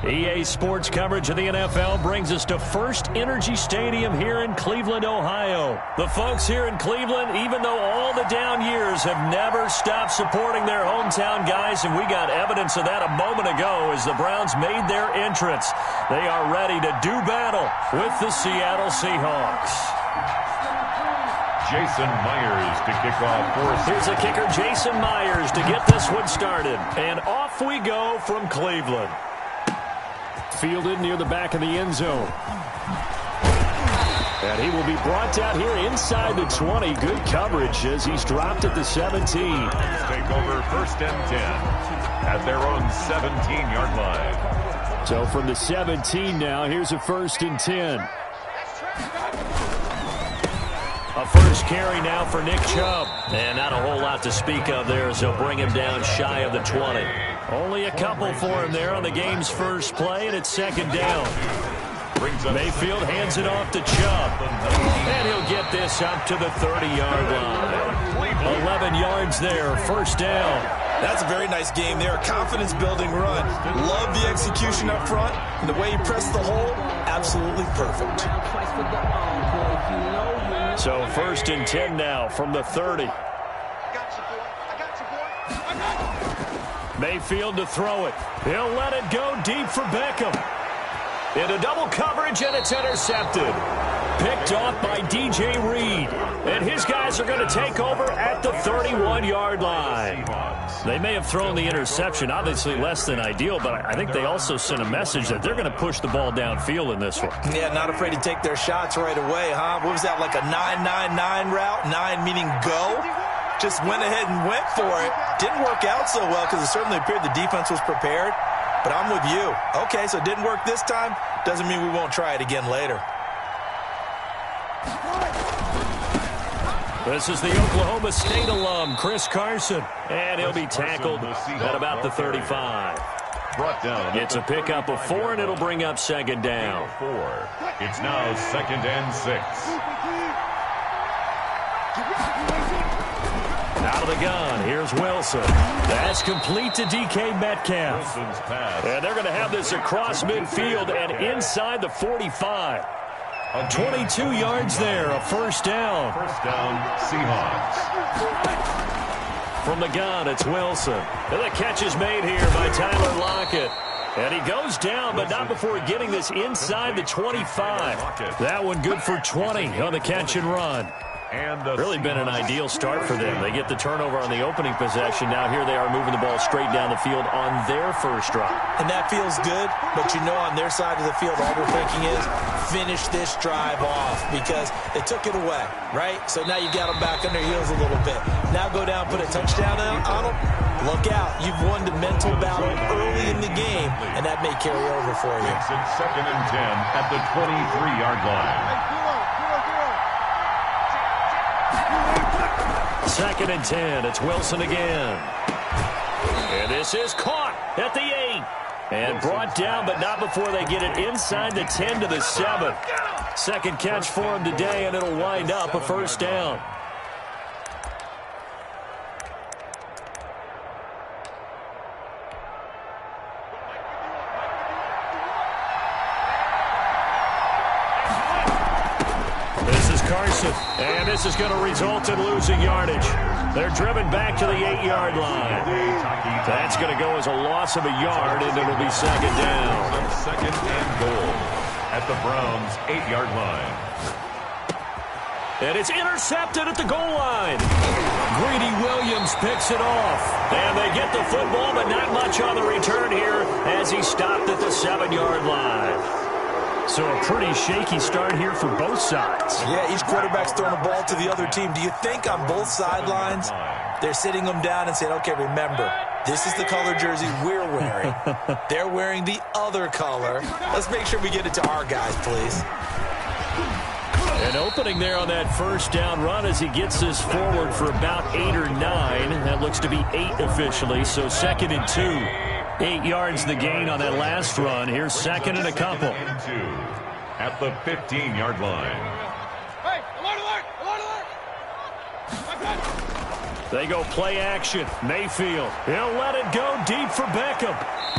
EA Sports coverage of the NFL brings us to First Energy Stadium here in Cleveland, Ohio. The folks here in Cleveland, even though all the down years, have never stopped supporting their hometown guys, and we got evidence of that a moment ago as the Browns made their entrance. They are ready to do battle with the Seattle Seahawks. Jason Myers to kick off for us. Here's a kicker, Jason Myers, to get this one started. And off we go from Cleveland. Fielded near the back of the end zone. And he will be brought down here inside the 20. Good coverage as he's dropped at the 17. Take over 1st and 10 at their own 17-yard line. So from the 17 now, here's a 1st and 10. A first carry now for Nick Chubb. And not a whole lot to speak of there as they'll bring him down shy of the 20. Only a couple for him there on the game's first play, and it's 2nd down. Mayfield hands it off to Chubb. And he'll get this up to the 30-yard line. 11 yards there, 1st down. That's a very nice game there. Confidence-building run. Love the execution up front. And the way he pressed the hole, absolutely perfect. So 1st and 10 now from the 30. Mayfield to throw it. He'll let it go deep for Beckham. Into double coverage, and it's intercepted. Picked off by DJ Reed. And his guys are going to take over at the 31-yard line. They may have thrown the interception, obviously less than ideal, but I think they also sent a message that they're going to push the ball downfield in this one. Yeah, not afraid to take their shots right away, huh? What was that, like a 9-9-9 route? 9 meaning go? Just went ahead and went for it. Didn't work out so well because it certainly appeared the defense was prepared. But I'm with you. Okay, so it didn't work this time. Doesn't mean we won't try it again later. This is the Oklahoma State alum, Chris Carson. And he'll be tackled at about the 35. Brought down. It's a pickup of 4, and it'll bring up 2nd down. 4. It's now 2nd and 6. Out of the gun, here's Wilson. That's complete to DK Metcalf. And they're going to have this across midfield and inside the 45. 22 yards there, a 1st down. 1st down, Seahawks. From the gun, it's Wilson. And the catch is made here by Tyler Lockett. And he goes down, but not before getting this inside the 25. That one good for 20 on the catch and run. Really been an ideal start for them. They get the turnover on the opening possession. Now here they are moving the ball straight down the field on their first drive. And that feels good, but you know on their side of the field all they're thinking is finish this drive off because they took it away, right? So now you got them back on their heels a little bit. Now go down, put a touchdown on them. Look out. You've won the mental battle early in the game, and that may carry over for you. It's 2nd and 10 at the 23-yard line. 2nd and 10. It's Wilson again. And this is caught at the 8. And brought down, but not before they get it inside the 10 to the 7. 2nd catch for him today, and it'll wind up a 1st down. Carson, and this is going to result in losing yardage. They're driven back to the 8-yard line. That's going to go as a loss of a yard, and it'll be 2nd down. 2nd and goal at the Browns' 8-yard line. And it's intercepted at the goal line. Greedy Williams picks it off. And they get the football, but not much on the return here as he stopped at the 7-yard line. So a pretty shaky start here for both sides. Yeah, each quarterback's throwing the ball to the other team. Do you think on both sidelines they're sitting them down and saying, okay, remember, this is the color jersey we're wearing. They're wearing the other color. Let's make sure we get it to our guys, please. An opening there on that 1st down run as he gets this forward for about 8 or 9. That looks to be 8 officially, so 2nd and 2. 8 yards the gain on that last run. Here's 2nd and a couple. At the 15-yard line. Hey, alert, alert, alert, alert! They go play action. Mayfield, he'll let it go deep for Beckham.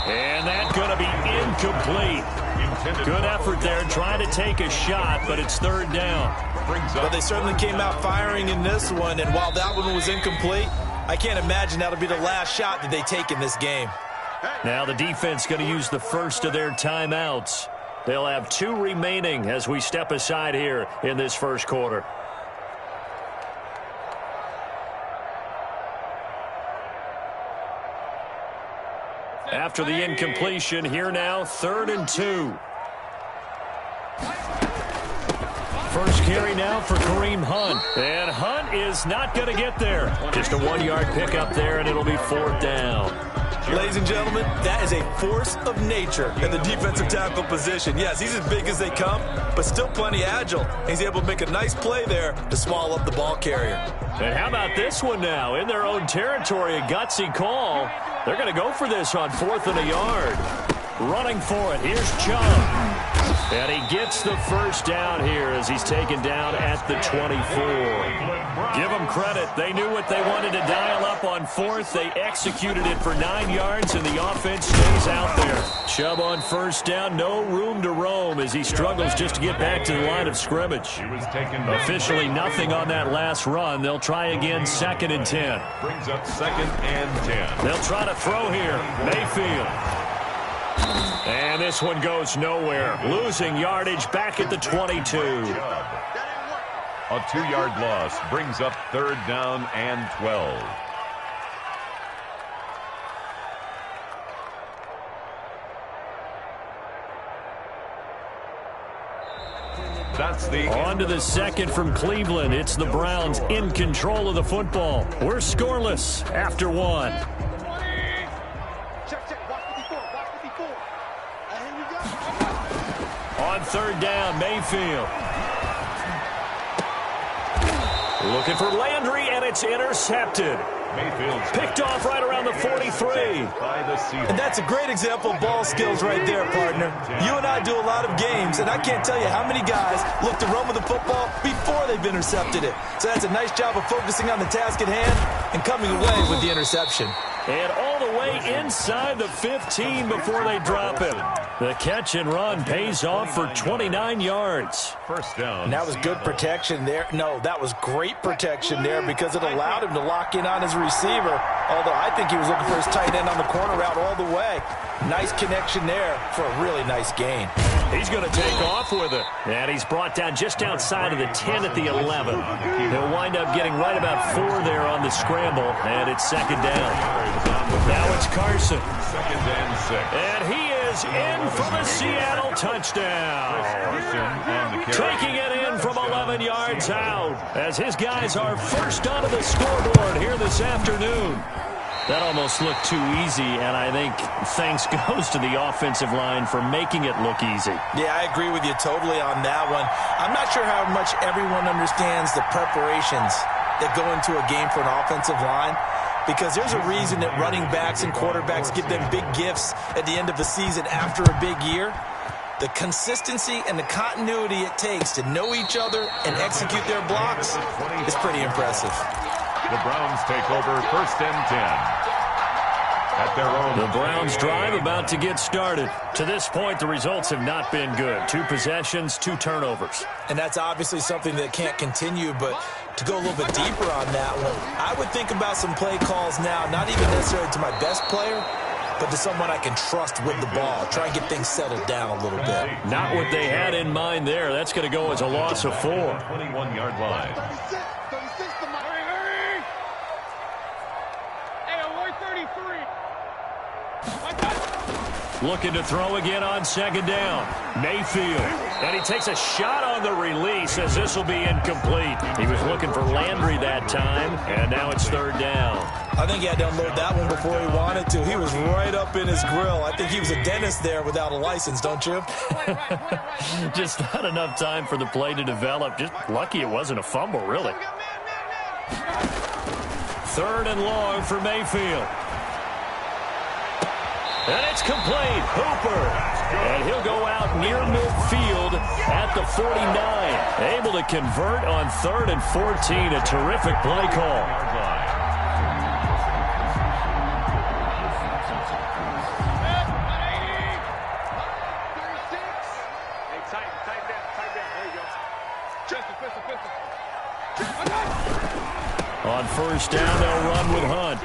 And that's going to be incomplete. Good effort there trying to take a shot, but it's third down. But they certainly came out firing in this one, and while that one was incomplete, I can't imagine that'll be the last shot that they take in this game. Now the defense going to use the first of their timeouts. They'll have 2 remaining as we step aside here in this first quarter. After the incompletion, here now, 3rd and 2. First carry now for Kareem Hunt. And Hunt is not going to get there. Just a 1-yard pickup there, and it'll be 4th down. Ladies and gentlemen, that is a force of nature in the defensive tackle position. Yes, he's as big as they come, but still plenty agile. He's able to make a nice play there to swallow up the ball carrier. And how about this one now? In their own territory, a gutsy call. They're going to go for this on 4th and a yard. Running for it. Here's Chubb. And he gets the first down here as he's taken down at the 24. Give them credit. They knew what they wanted to dial up on 4th. They executed it for 9 yards, and the offense stays out there. Chubb on first down. No room to roam as he struggles just to get back to the line of scrimmage. Officially nothing on that last run. They'll try again 2nd and 10. Brings up 2nd and 10. They'll try to throw here. Mayfield. And this one goes nowhere. Losing yardage back at the 22. A 2-yard loss brings up 3rd down and 12. That's the on to the second from Cleveland. It's the Browns in control of the football. We're scoreless after 1. On 3rd down, Mayfield. Looking for Landry, and it's intercepted. Mayfield's picked off right around the 43. And that's a great example of ball skills right there, partner. You and I do a lot of games, and I can't tell you how many guys look to run with the football before they've intercepted it. So that's a nice job of focusing on the task at hand and coming away with the interception. And all the way inside the 15 before they drop it. The catch and run pays off for 29 yards. First down. And that was good protection there. No, that was great protection there because it allowed him to lock in on his receiver. Although I think he was looking for his tight end on the corner route all the way. Nice connection there for a really nice gain. He's going to take off with it. And he's brought down just outside of the 10 at the 11. He'll wind up getting right about 4 there on the scramble. And it's 2nd down. Now it's Carson. 2nd and 6. And he is in for the Seattle touchdown. Taking it in from 11 yards out as his guys are first onto the scoreboard here this afternoon. That almost looked too easy, and I think thanks goes to the offensive line for making it look easy. Yeah, I agree with you totally on that one. I'm not sure how much everyone understands the preparations that go into a game for an offensive line, because there's a reason that running backs and quarterbacks give them big gifts at the end of the season after a big year. The consistency and the continuity it takes to know each other and execute their blocks is pretty impressive. The Browns take over 1st and 10. At their own. The Browns drive about to get started. To this point, the results have not been good. 2 possessions, 2 turnovers. And that's obviously something that can't continue, but to go a little bit deeper on that one, I would think about some play calls now, not even necessarily to my best player, but to someone I can trust with the ball. Try and get things settled down a little bit. Not what they had in mind there. That's going to go as a loss of 4. 21-yard line. Looking to throw again on 2nd down. Mayfield. And he takes a shot on the release as this will be incomplete. He was looking for Landry that time, and now it's 3rd down. I think he had to unload that one before he wanted to. He was right up in his grill. I think he was a dentist there without a license, don't you? Just not enough time for the play to develop. Just lucky it wasn't a fumble, really. 3rd and long for Mayfield. And it's complete. Hooper. And he'll go out near midfield at the 49. Able to convert on 3rd and 14. A terrific play call. first down. They'll run with Hunt.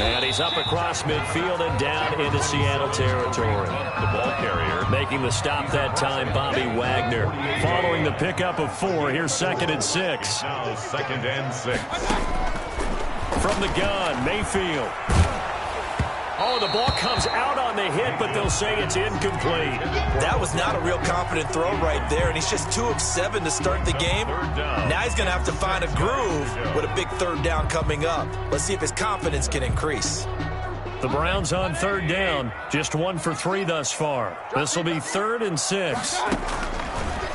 And he's up across midfield and down into Seattle territory. The ball carrier. Making the stop that time, Bobby Wagner. Following the pickup of 4, here's 2nd and 6. Now 2nd and 6. From the gun, Mayfield. Oh, the ball comes out on the hit, but they'll say it's incomplete. That was not a real confident throw right there, and he's just 2 of 7 to start the game. Now he's going to have to find a groove with a big 3rd down coming up. Let's see if his confidence can increase. The Browns on 3rd down, just 1 for 3 thus far. This will be 3rd and 6.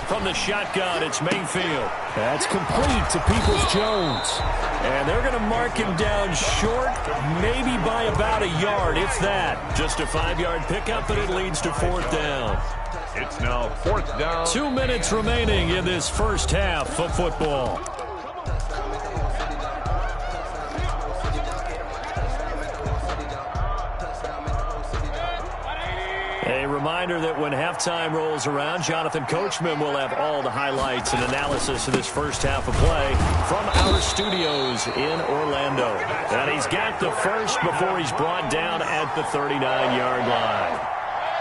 From the shotgun, it's Mayfield. That's complete to Peoples-Jones. And they're going to mark him down short, maybe by about a yard, if that. Just a 5-yard pickup, but it leads to 4th down. It's now 4th down. 2 minutes remaining in this first half of football. A reminder that when halftime rolls around, Jonathan Coachman will have all the highlights and analysis of this first half of play from our studios in Orlando. And he's got the first before he's brought down at the 39-yard line.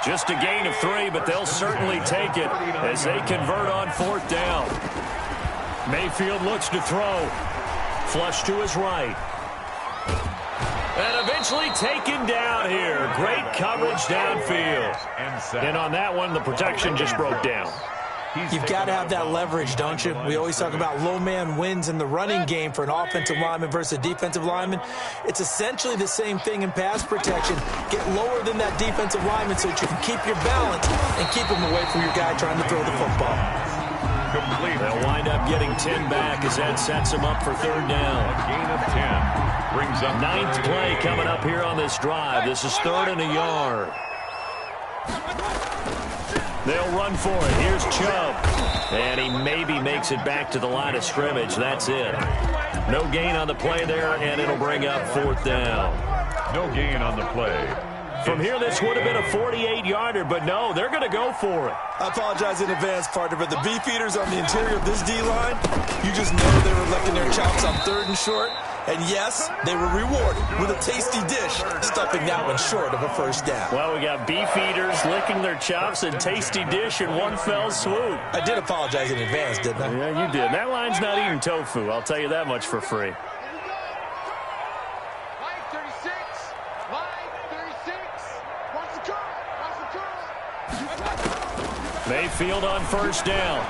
Just a gain of 3, but they'll certainly take it as they convert on 4th down. Mayfield looks to throw. Flush to his right. And eventually taken down here. Great coverage downfield. And on that one, the protection just broke down. You've got to have that leverage, don't you? We always talk about low man wins in the running game for an offensive lineman versus a defensive lineman. It's essentially the same thing in pass protection. Get lower than that defensive lineman so that you can keep your balance and keep him away from your guy trying to throw the football. Complete. They'll wind up getting 10 back as that sets them up for 3rd down. A gain of 10. Brings up 9th play coming up here on this drive. This is 3rd and a yard. They'll run for it. Here's Chubb. And he maybe makes it back to the line of scrimmage. That's it. No gain on the play there, and it'll bring up 4th down. No gain on the play. From here, this would have been a 48-yarder, but no, they're going to go for it. I apologize in advance, partner, but the beefeaters on the interior of this D-line, you just know they were licking their chops on 3rd and short. And yes, they were rewarded with a tasty dish, stuffing that one short of a first down. Well, we got beef eaters licking their chops and tasty dish in one fell swoop. I did apologize in advance, didn't I? Yeah, you did. That line's not eating tofu. I'll tell you that much for free. Mayfield on 1st down.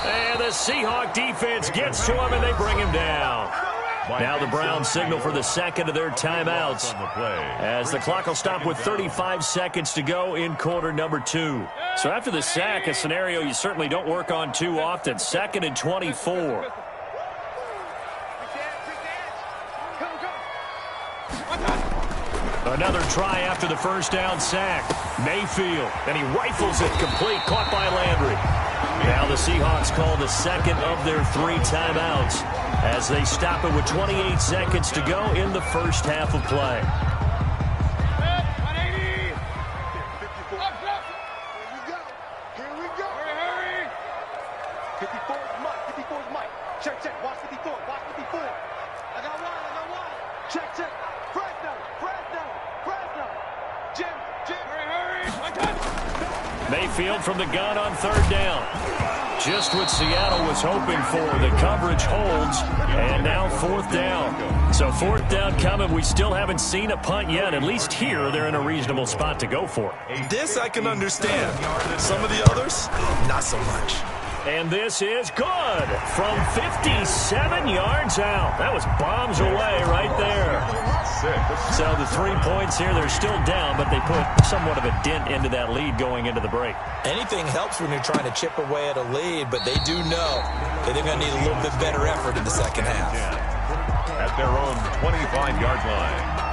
And the Seahawk defense gets to him, and they bring him down. Now the Browns signal for the 2nd of their timeouts as the clock will stop with 35 seconds to go in quarter number 2. So after the sack, a scenario you certainly don't work on too often. 2nd and 24. Another try after the first down sack. Mayfield, and he rifles it complete, caught by Landry. Now the Seahawks call the 2nd of their 3 timeouts as they stop it with 28 seconds to go in the first half of play. Mayfield from the gun on 3rd down. Just what Seattle was hoping for. The coverage holds, and now 4th down. So 4th down coming. We still haven't seen a punt yet. At least here, they're in a reasonable spot to go for it. This I can understand. Some of the others, not so much. And this is good from 57 yards out. That was bombs away right there. So the 3 points here, they're still down, but they put somewhat of a dent into that lead going into the break. Anything helps when you're trying to chip away at a lead, but they do know that they're going to need a little bit better effort in the second half. At their own 25-yard line.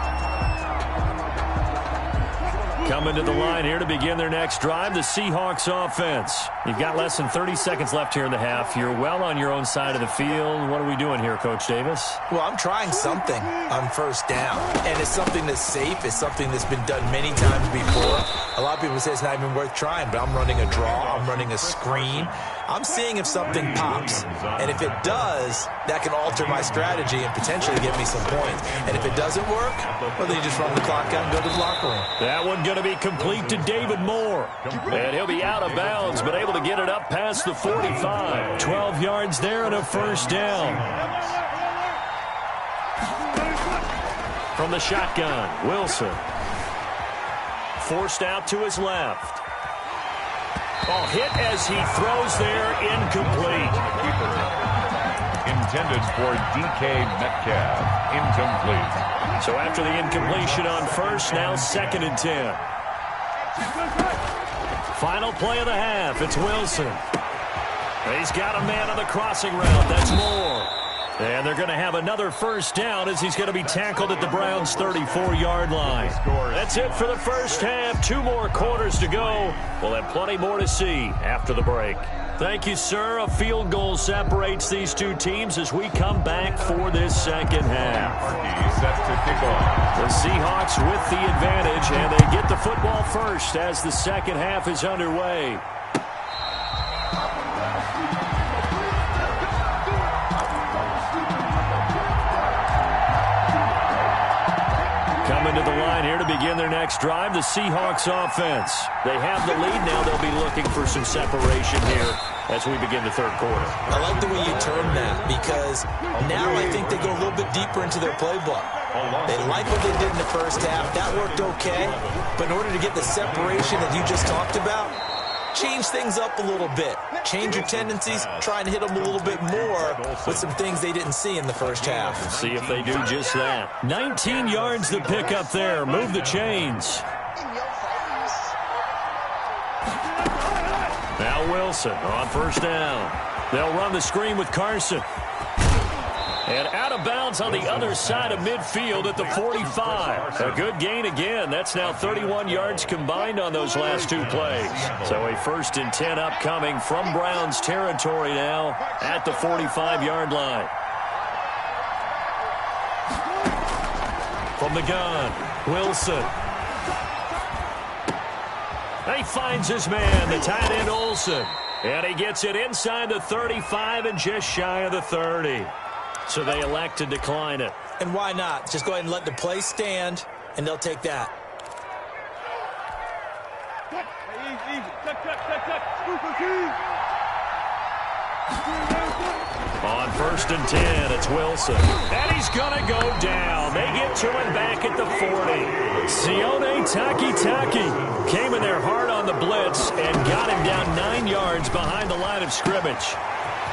Coming to the line here to begin their next drive, the Seahawks offense. You've got less than 30 seconds left here in the half. You're well on your own side of the field. What are we doing here, Coach Davis? Well, I'm trying something on 1st down, and it's something that's safe. It's something that's been done many times before. A lot of people say it's not even worth trying, but I'm running a draw. I'm running a screen. I'm seeing if something pops. And if it does, that can alter my strategy and potentially get me some points. And if it doesn't work, well, then you just run the clock out and go to the locker room. That one going to be complete to David Moore. And he'll be out of bounds, but able to get it up past the 45. 12 yards there and a first down. From the shotgun, Wilson. Forced out to his left. Oh, hit as he throws there, incomplete. Keeper. Intended for DK Metcalf. Incomplete. So after the incompletion on first, now 2nd and 10. Final play of the half, it's Wilson. He's got a man on the crossing route, that's Moore. And they're going to have another first down as he's going to be tackled at the Browns' 34-yard line. That's it for the first half. 2 more quarters to go. We'll have plenty more to see after the break. Thank you, sir. A field goal separates these two teams as we come back for this second half. Set to kick off. The Seahawks with the advantage, and they get the football first as the second half is underway. Coming to the line here to begin their next drive, the Seahawks offense. They have the lead now. They'll be looking for some separation here as we begin the third quarter. I like the way you term that because now I think they go a little bit deeper into their playbook. They like what they did in the first half. That worked okay. But in order to get the separation that you just talked about, change things up a little bit. Change your tendencies, try and hit them a little bit more with some things they didn't see in the first half. See if they do just that. 19 yards to pick up there. Move the chains. Now Wilson on first down. They'll run the screen with Carson. And out of bounds on the other side of midfield at the 45. A good gain again. That's now 31 yards combined on those last 2 plays. So a 1st and 10 upcoming from Browns territory now at the 45-yard line. From the gun, Wilson. He finds his man, the tight end Olsen. And he gets it inside the 35 and just shy of the 30. So they elect to decline it. And why not? Just go ahead and let the play stand, and they'll take that. On 1st and 10, it's Wilson. And he's going to go down. They get to him back at the 40. Sione Takitaki came in there hard on the blitz and got him down 9 yards behind the line of scrimmage.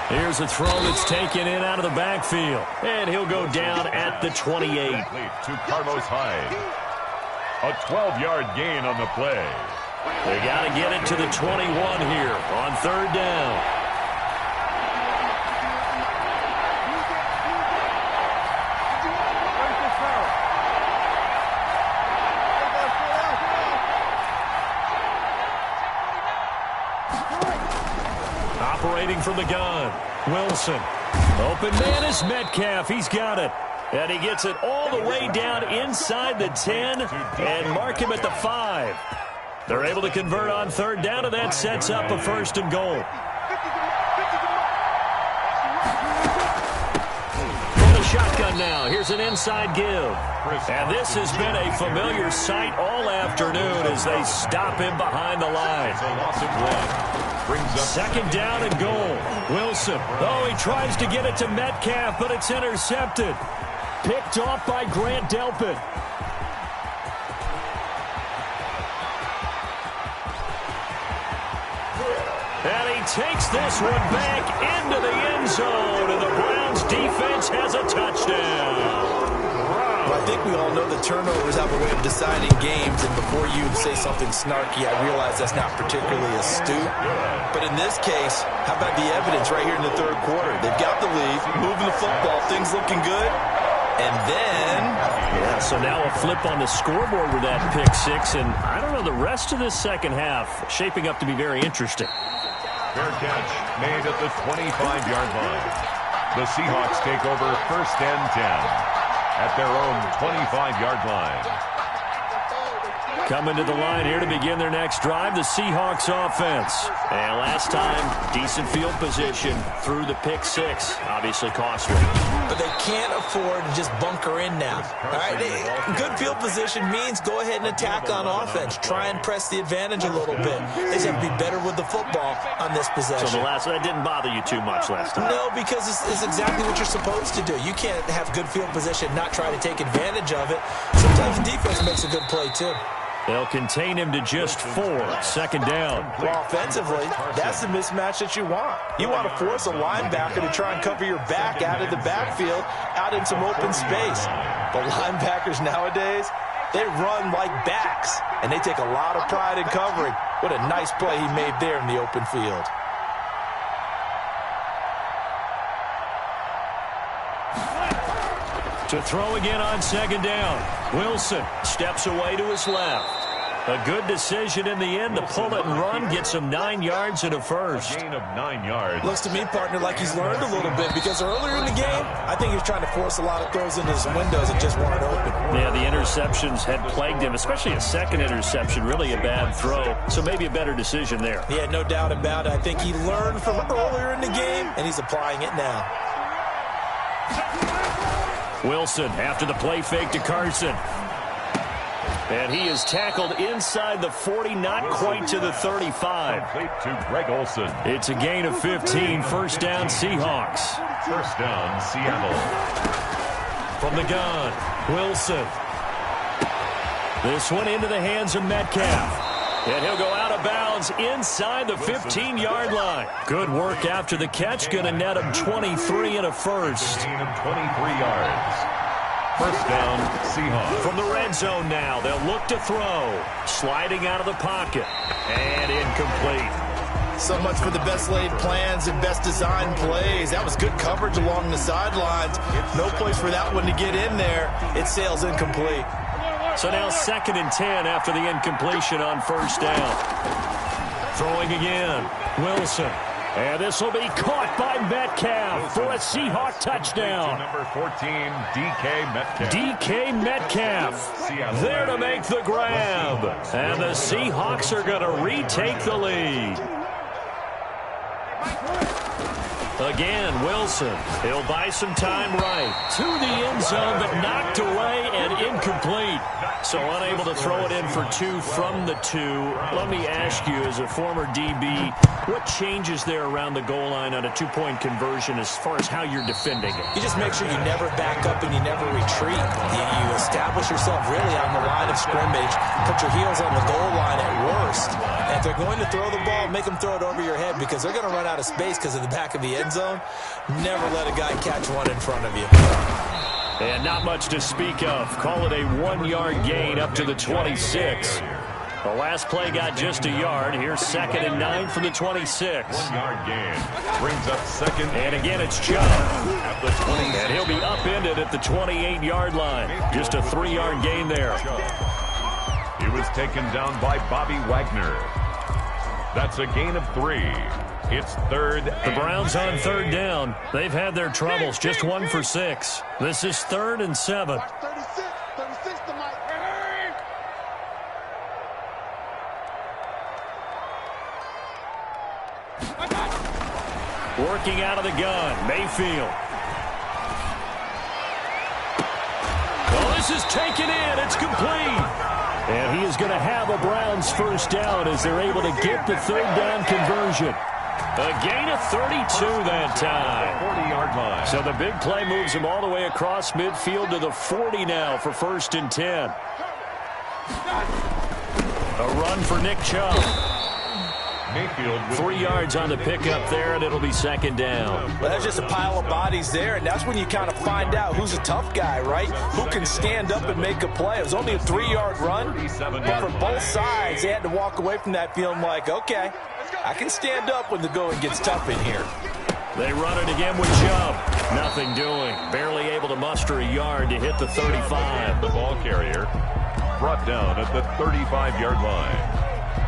Here's a throw that's taken in out of the backfield. And he'll go down at the 28. To Carlos Hyde. A 12-yard gain on the play. They got to get it to the 21 here on 3rd down. Operating from the gun, Wilson. Open man is Metcalf. He's got it. And he gets it all the way down inside the 10 and mark him at the 5. They're able to convert on 3rd down, and that sets up a 1st and goal. From the shotgun now, here's an inside give. And this has been a familiar sight all afternoon as they stop him behind the line. 2nd down and goal. Wilson. Oh, he tries to get it to Metcalf, but it's intercepted. Picked off by Grant Delpit. And he takes this one back into the end zone, and the Browns defense has a touchdown. Well, I think we all know the turnovers have a way of deciding games, and before you say something snarky, I realize that's not particularly astute. But in this case, how about the evidence right here in the 3rd quarter? They've got the lead, moving the football, things looking good, and then... Yeah, so now a flip on the scoreboard with that pick 6, and I don't know, the rest of this second half shaping up to be very interesting. Fair catch made at the 25-yard line. The Seahawks take over 1st and 10 at their own 25-yard line. Coming to the line here to begin their next drive, the Seahawks offense. And last time, decent field position through the pick six. Obviously costly. But they can't afford to just bunker in now. All right, good field position means go ahead and attack on offense. Try and press the advantage a little bit. They just have to be better with the football on this possession. So that didn't bother you too much last time? No, because it's exactly what you're supposed to do. You can't have good field position, not try to take advantage of it. Sometimes the defense makes a good play too. They'll contain him to just 4. Second down. Well, offensively, that's the mismatch that you want. You want to force a linebacker to try and cover your back out of the backfield, out in some open space. But linebackers nowadays, they run like backs, and they take a lot of pride in covering. What a nice play he made there in the open field. To throw again on second down. Wilson steps away to his left. A good decision in the end to pull it and run. Gets him 9 yards and a first. A gain of 9 yards. Looks to me, partner, like he's learned a little bit because earlier in the game, I think he was trying to force a lot of throws into his windows and just weren't open. Yeah, the interceptions had plagued him, especially a second interception. Really a bad throw. So maybe a better decision there. Yeah, no doubt about it. I think he learned from earlier in the game, and he's applying it now. Wilson after the play fake to Carson. And he is tackled inside the 40, not quite to the 35. Complete to Greg Olsen. It's a gain of 15, first down Seahawks. First down Seattle. From the gun, Wilson. This one into the hands of Metcalf. And he'll go out of bounds inside the 15-yard line. Good work after the catch. Going to net him 23 and a first. Gain of 23 yards. First down, Seahawks. From the red zone now, they'll look to throw. Sliding out of the pocket. And incomplete. So much for the best laid plans and best designed plays. That was good coverage along the sidelines. No place for that one to get in there. It sails incomplete. So now 2nd and 10 after the incompletion on first down. Throwing again. Wilson. And this will be caught by Metcalf for a Seahawk touchdown. Number 14, DK Metcalf. DK Metcalf there to make the grab. And the Seahawks are going to retake the lead. Again, Wilson. He'll buy some time right. To the end zone, but knocked away and incomplete. So unable to throw it in for 2 from the 2. Let me ask you, as a former DB, what changes there around the goal line on a 2-point conversion as far as how you're defending it? You just make sure you never back up and you never retreat. You establish yourself really on the line of scrimmage. Put your heels on the goal line at worst. And if they're going to throw the ball, make them throw it over your head because they're going to run out of space because of the back of the end zone. Never let a guy catch one in front of you. And not much to speak of. Call it a 1-yard gain up to the 26. The last play got just a yard. Here's 2nd and 9 from the 26. 1-yard gain. Brings up 2nd. And again, it's Chubb. At the 26. And he'll be upended at the 28-yard line. Just a 3-yard gain there. He was taken down by Bobby Wagner. That's a gain of 3. It's 3rd. The Browns on 3rd down. They've had their troubles. Just 1 for 6. This is 3rd and 7. Working out of the gun, Mayfield. Well, this is taken in. It's complete. And he is going to have a Browns first down as they're able to get the 3rd down conversion. A gain of 32 that time. 40-yard line. So the big play moves him all the way across midfield to the 40 now for 1st and 10. A run for Nick Chubb. Mayfield 3 yards on the pickup there, and it'll be 2nd down. Well, there's just a pile of bodies there, and that's when you kind of find out who's a tough guy, right? Who can stand up and make a play. It was only a 3-yard run, but from both sides, they had to walk away from that feeling like, okay, I can stand up when the going gets tough in here. They run it again with Chubb. Nothing doing. Barely able to muster a yard to hit the 35. The ball carrier brought down at the 35-yard line.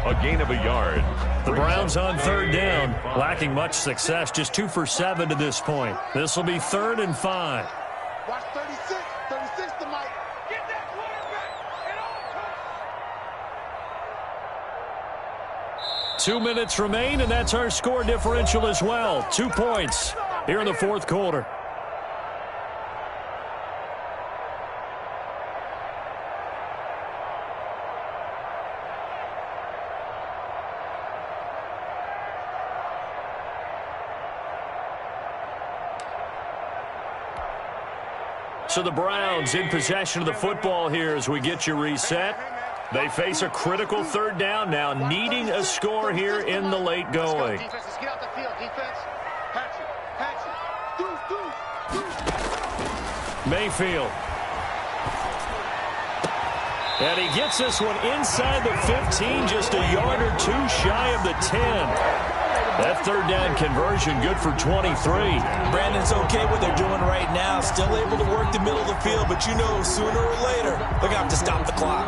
A gain of a yard. The Browns on 3rd down, lacking much success, just 2 for 7 to this point. This will be 3rd and 5. Watch 36 to Mike. Get that quarterback. 2 minutes remain, and that's our score differential as well. 2 points here in the fourth quarter. So the Browns in possession of the football here as we get you reset. They face a critical third down now, needing a score here in the late going. Let's get out the field, defense. Patch it. Mayfield. And he gets this one inside the 15, just a yard or two shy of the 10. That third down conversion good for 23. Brandon's okay what they're doing right now. Still able to work the middle of the field, but you know sooner or later they're going to have to stop the clock.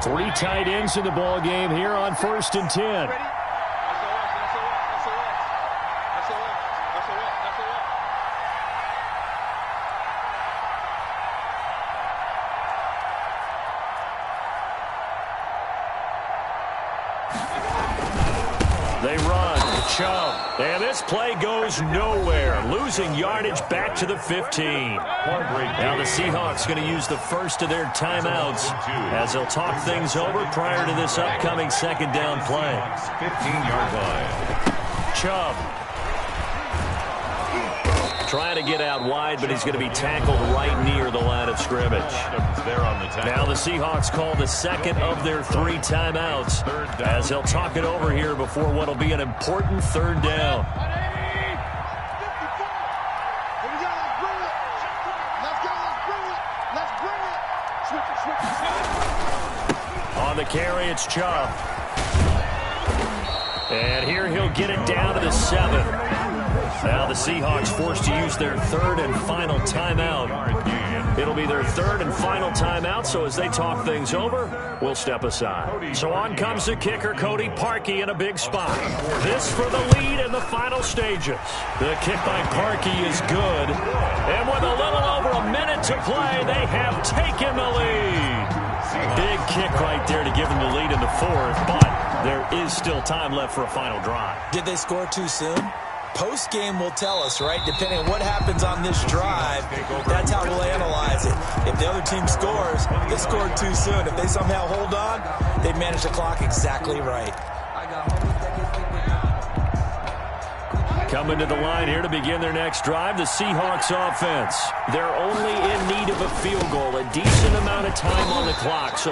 3 tight ends in the ball game here on 1st and 10. They run. Chubb. And this play goes nowhere. Losing yardage back to the 15. Now the Seahawks going to use the first of their timeouts as they'll talk things over prior to this upcoming second down play. 15-yard line. Chubb. Trying to get out wide, but he's going to be tackled right near the line of scrimmage. Now the Seahawks call the second of their 3 timeouts as they'll talk it over here before what will be an important third down. On the carry, it's Chubb. And here he'll get it down to the 7. Now the Seahawks forced to use their third and final timeout. It'll be their third and final timeout, so as they talk things over, we'll step aside. So on comes the kicker, Cody Parkey, in a big spot. This for the lead in the final stages. The kick by Parkey is good. And with a little over a minute to play, they have taken the lead. Big kick right there to give them the lead in the fourth, but there is still time left for a final drive. Did they score too soon? Post-game will tell us, right? Depending on what happens on this drive, that's how we'll analyze it. If the other team scores, they scored too soon. If they somehow hold on, they manage the clock exactly right. Coming to the line here to begin their next drive, the Seahawks offense. They're only in need of a field goal, a decent amount of time on the clock. So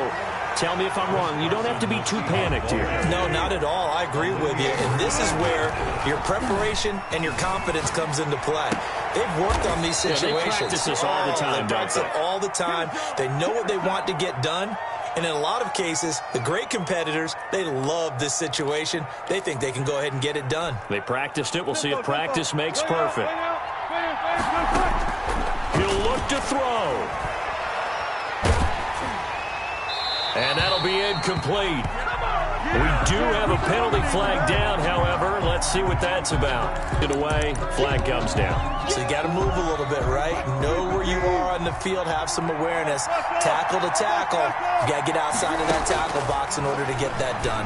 tell me if I'm wrong. You don't have to be too panicked here. No, not at all. I agree with you. And this is where your preparation and your confidence comes into play. They've worked on these situations. Yeah, they practice this all the time. They practice it all the time. They know what they want to get done. And in a lot of cases, the great competitors, they love this situation. They think they can go ahead and get it done. They practiced it. We'll see if practice makes perfect. He'll look to throw. And that'll be incomplete. We do have a penalty flag down, however. Let's see what that's about. Get away, flag comes down. So you got to move a little bit, right? Know where you are on the field, have some awareness. Tackle to tackle. You got to get outside of that tackle box in order to get that done.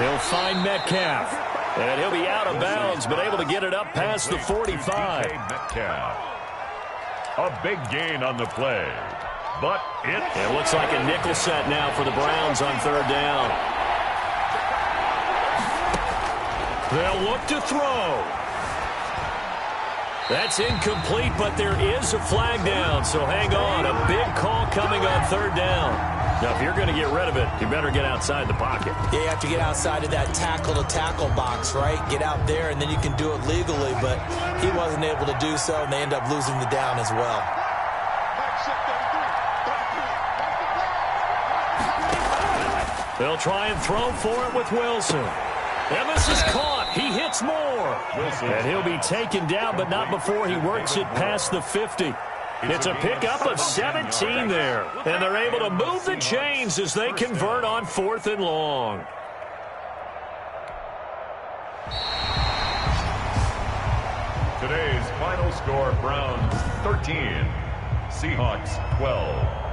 He'll find Metcalf. And he'll be out of bounds, but able to get it up past the 45. Metcalf. A big gain on the play. But it looks like a nickel set now for the Browns on third down. They'll look to throw. That's incomplete, but there is a flag down, so hang on. A big call coming on third down. Now, if you're going to get rid of it, you better get outside the pocket. Yeah, you have to get outside of that tackle-to-tackle box, right? Get out there, and then you can do it legally, but he wasn't able to do so, and they end up losing the down as well. They'll try and throw for it with Wilson. And this is caught. He hits more. And he'll be taken down, but not before he works it past the 50. It's a pickup of 17 there. And they're able to move the chains as they convert on 4th and long. Today's final score, Browns 13, Seahawks 12.